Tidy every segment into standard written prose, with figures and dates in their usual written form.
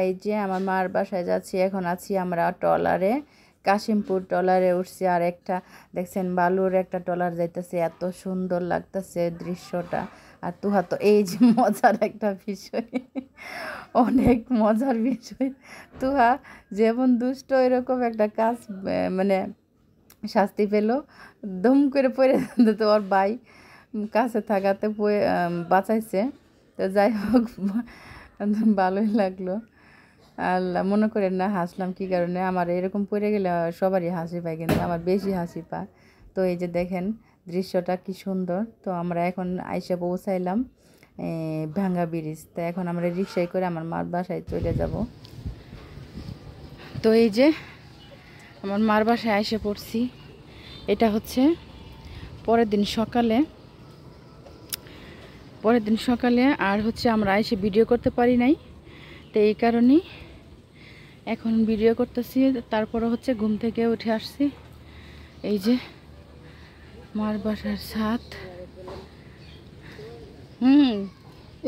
এই যে আমার মার বাসায় যাচ্ছি। এখন আছি আমরা ট্রলারে, কাশিমপুর ট্রলারে উঠছি। আর একটা দেখছেন বালুর একটা ট্রলার যাইতেছে, এত সুন্দর লাগতেছে দৃশ্যটা। আর তুহা তো এই যে মজার একটা বিষয়, অনেক মজার বিষয়। তুহা যেমন দুষ্ট এরকম একটা কাজ মানে শাস্তি পেল, দম করে পড়ে তো ওর ভাই কাছে থাকাতে বাঁচাইছে। তো যাই হোক ভালোই লাগলো। আল্লাহ মনে করেন না হাসলাম কী কারণে, আমার এরকম পড়ে গেলে সবারই হাসি পায়, কিন্তু আমার বেশি হাসি পায়। তো এই যে দেখেন দৃশ্যটা কি সুন্দর। তো আমরা এখন আইসা পৌঁছাইলাম ভাঙ্গা ব্রিজ। তো এখন আমরা রিক্সায় করে আমার মার বাসায় চলে যাব। তো এই যে আমার মার বাসায় আইসা পড়ছি। এটা হচ্ছে পরের দিন সকালে। আর হচ্ছে আমরা এসে ভিডিও করতে পারি নাই, তো এই কারণেই এখন ভিডিও করতেছি। তারপরে হচ্ছে ঘুম থেকে উঠে আসছি। এই যে মার বাসার ছাদ,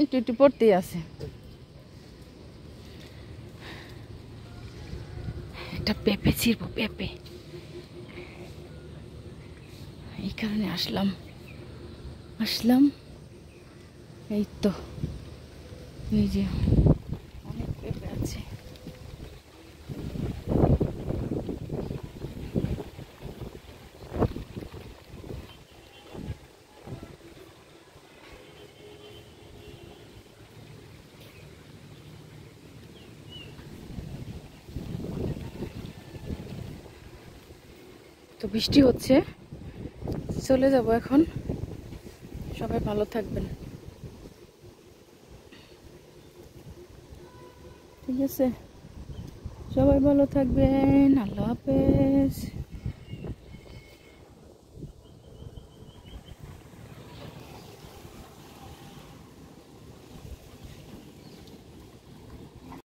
একটু একটু পড়তেই আছে। একটা পেঁপে ছিড়ব, পেঁপে, এই কারণে আসলাম। এই তো এই যে অনেক পেঁপে আছে। তো বৃষ্টি হচ্ছে, চলে যাব এখন। সবাই ভালো থাকবেন, ঠিক আছে? সবাই ভালো থাকবেন, আল্লাহ হাফেজ।